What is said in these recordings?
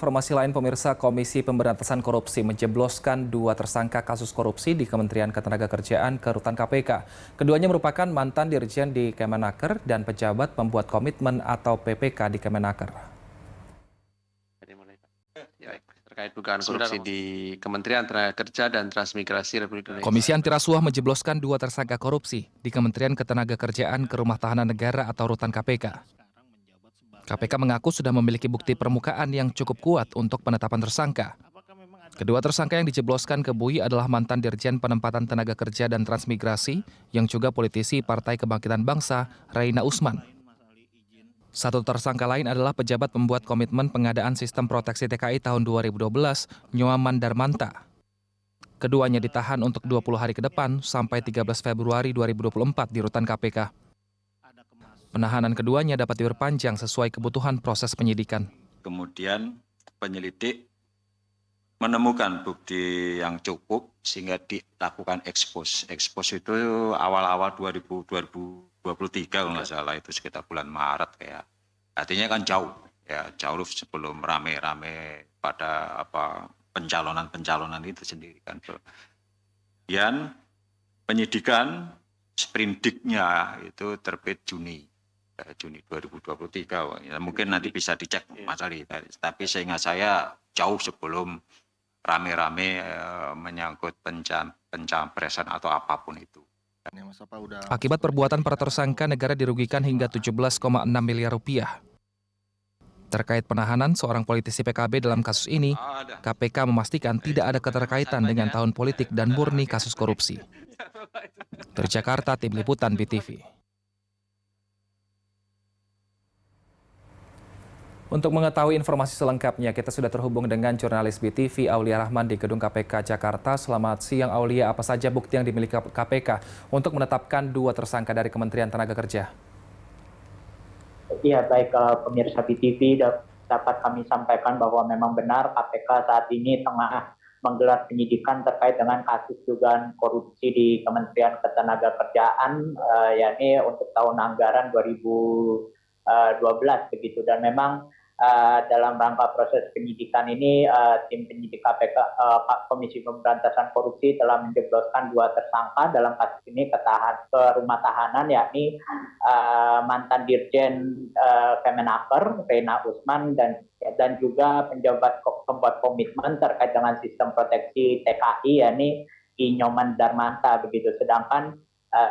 Informasi lain pemirsa, Komisi Pemberantasan Korupsi menjebloskan 2 tersangka kasus korupsi di Kementerian Ketenagakerjaan ke rutan KPK. Keduanya merupakan mantan dirjen di Kemenaker dan pejabat pembuat komitmen atau PPK di Kemenaker. Terkait dugaan korupsi di Kementerian Tenaga Kerja dan Transmigrasi Republik Indonesia. Komisi Anti Rasuah menjebloskan 2 tersangka korupsi di Kementerian Ketenagakerjaan ke Rumah Tahanan Negara atau rutan KPK. KPK mengaku sudah memiliki bukti permukaan yang cukup kuat untuk penetapan tersangka. Kedua tersangka yang dijebloskan ke BUI adalah mantan Dirjen Penempatan Tenaga Kerja dan Transmigrasi yang juga politisi Partai Kebangkitan Bangsa, Reina Usman. Satu tersangka lain adalah pejabat pembuat komitmen pengadaan sistem proteksi TKI tahun 2012, Nyoaman Darmanta. Keduanya ditahan untuk 20 hari ke depan sampai 13 Februari 2024 di rutan KPK. Penahanan keduanya dapat diperpanjang sesuai kebutuhan proses penyidikan. Kemudian penyelidik menemukan bukti yang cukup sehingga dilakukan ekspos. Ekspos itu awal-awal 2023 kalau nggak salah, itu sekitar bulan Maret kayak. Artinya kan jauh jauh sebelum rame-rame pada pencalonan itu sendiri kan. Kemudian penyidikan sprindiknya itu terbit Juni 2023. Ya, mungkin nanti bisa dicek Mas Ali. Tapi seingat saya jauh sebelum rame-rame menyangkut pencapresan atau apapun itu. Akibat perbuatan para tersangka, negara dirugikan hingga 17,6 miliar rupiah. Terkait penahanan seorang politisi PKB dalam kasus ini, KPK memastikan tidak ada keterkaitan dengan tahun politik dan murni kasus korupsi. Dari Jakarta, Tim Liputan BTV. Untuk mengetahui informasi selengkapnya, kita sudah terhubung dengan jurnalis BTV Aulia Rahman di Gedung KPK Jakarta. Selamat siang Aulia, apa saja bukti yang dimiliki KPK untuk menetapkan 2 tersangka dari Kementerian Tenaga Kerja? Iya, baik pemirsa BTV, dapat kami sampaikan bahwa memang benar KPK saat ini tengah menggelar penyidikan terkait dengan kasus dugaan korupsi di Kementerian Ketenagakerjaan, yakni untuk tahun anggaran 2012 begitu. Dan memang dalam rangka proses penyidikan ini, tim penyidik KPK, Komisi Pemberantasan Korupsi telah menjebloskan 2 tersangka dalam kasus ini ke rumah tahanan, yakni mantan Dirjen Kemenaker, Reina Usman, dan juga penjabat pembuat komitmen terkait dengan sistem proteksi TKI, yakni Nyoaman Darmanta begitu. Sedangkan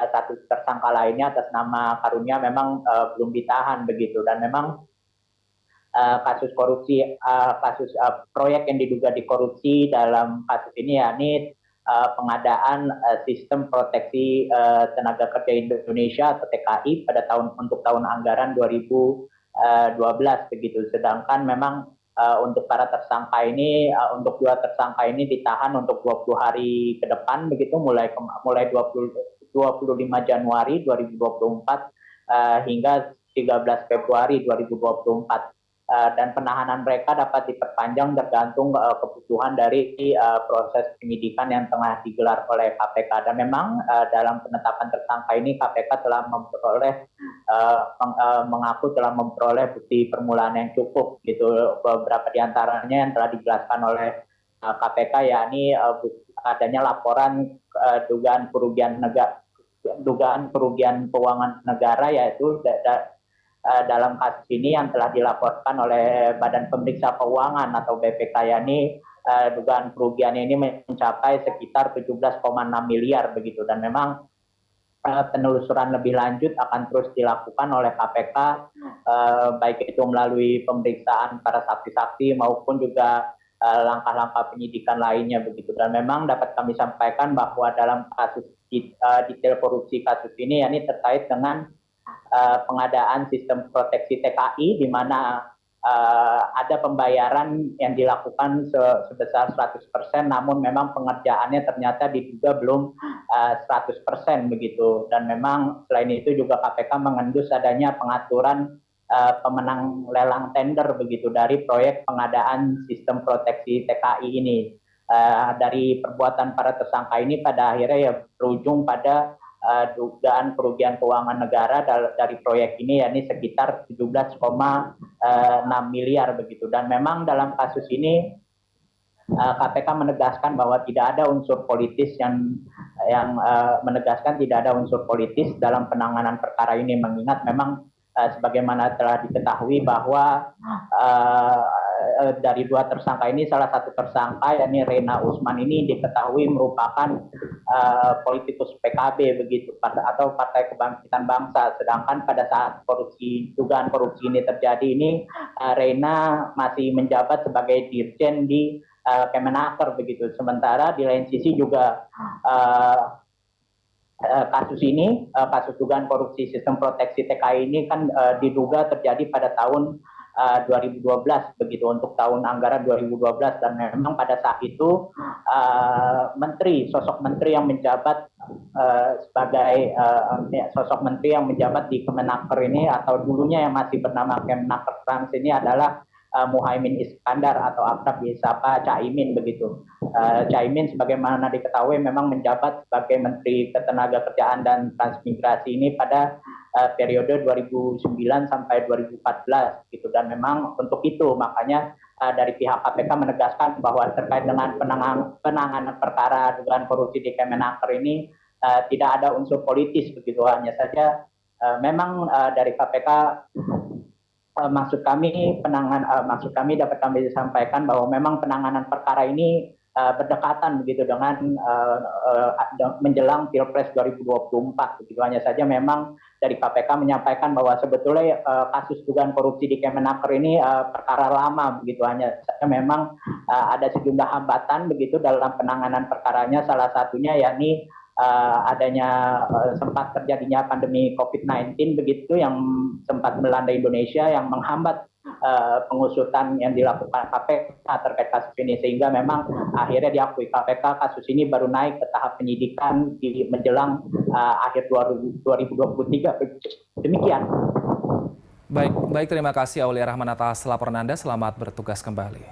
satu tersangka lainnya atas nama Karunia memang belum ditahan begitu. Dan memang kasus korupsi, proyek yang diduga dikorupsi dalam kasus ini yakni pengadaan sistem proteksi tenaga kerja Indonesia atau TKI pada untuk tahun anggaran 2012 begitu. Sedangkan memang untuk para tersangka ini, untuk 2 tersangka ini ditahan untuk 20 hari ke depan begitu, mulai 25 Januari 2024 hingga 13 Februari 2024. Dan penahanan mereka dapat diperpanjang tergantung kebutuhan dari proses penyidikan yang tengah digelar oleh KPK. Dan memang dalam penetapan tersangka ini KPK telah mengaku telah memperoleh bukti permulaan yang cukup gitu. Beberapa diantaranya yang telah dijelaskan oleh KPK yakni adanya laporan dugaan kerugian keuangan negara, yaitu dalam kasus ini yang telah dilaporkan oleh Badan Pemeriksa Keuangan atau BPK, yakni dugaan kerugian ini mencapai sekitar 17,6 miliar begitu. Dan memang penelusuran lebih lanjut akan terus dilakukan oleh KPK, baik itu melalui pemeriksaan para saksi-saksi maupun juga langkah-langkah penyidikan lainnya begitu. Dan memang dapat kami sampaikan bahwa dalam kasus detail korupsi kasus ini yakni terkait dengan pengadaan sistem proteksi TKI, di mana ada pembayaran yang dilakukan sebesar 100%, namun memang pengerjaannya ternyata diduga belum 100% begitu. Dan memang selain itu juga KPK mengendus adanya pengaturan pemenang lelang tender begitu dari proyek pengadaan sistem proteksi TKI ini. Dari perbuatan para tersangka ini pada akhirnya ya berujung pada dugaan kerugian keuangan negara dari proyek ini, yakni sekitar 17,6 miliar begitu. Dan memang dalam kasus ini KPK menegaskan bahwa tidak ada unsur politis yang menegaskan tidak ada unsur politis dalam penanganan perkara ini, mengingat memang sebagaimana telah diketahui bahwa dari dua tersangka ini, salah satu tersangka yakni Rena Usman ini diketahui merupakan politikus PKB begitu, atau Partai Kebangkitan Bangsa. Sedangkan pada saat dugaan korupsi ini terjadi ini, Rena masih menjabat sebagai dirjen di Kemenaker begitu. Sementara di lain sisi juga kasus dugaan korupsi sistem proteksi TKI ini kan diduga terjadi pada tahun 2012 begitu, untuk tahun anggaran 2012, dan memang pada saat itu sosok menteri yang menjabat sebagai sosok menteri yang menjabat di Kemenaker ini, atau dulunya yang masih bernama Kemenaker Trans ini adalah Muhaimin Iskandar atau akrab disapa Caimin begitu. Caimin sebagaimana diketahui memang menjabat sebagai Menteri Ketenagakerjaan dan Transmigrasi ini pada periode 2009 sampai 2014 gitu. Dan memang untuk itu makanya dari pihak KPK menegaskan bahwa terkait dengan penanganan perkara dugaan korupsi di Kemenaker ini tidak ada unsur politis begitu. Hanya saja memang dari KPK maksud kami dapat kami sampaikan bahwa memang penanganan perkara ini berdekatan begitu dengan menjelang Pilpres 2024 begitu. Hanya saja memang dari KPK menyampaikan bahwa sebetulnya kasus dugaan korupsi di Kemenaker ini perkara lama begitu. Hanya saja memang ada sejumlah hambatan begitu dalam penanganan perkaranya, salah satunya yakni adanya sempat terjadinya pandemi COVID-19 begitu yang sempat melanda Indonesia, yang menghambat pengusutan yang dilakukan KPK terkait kasus ini, sehingga memang akhirnya diakui KPK kasus ini baru naik ke tahap penyidikan di menjelang akhir 2023. Demikian. Baik, terima kasih Aulia Rahman atas laporan Anda. Selamat bertugas kembali.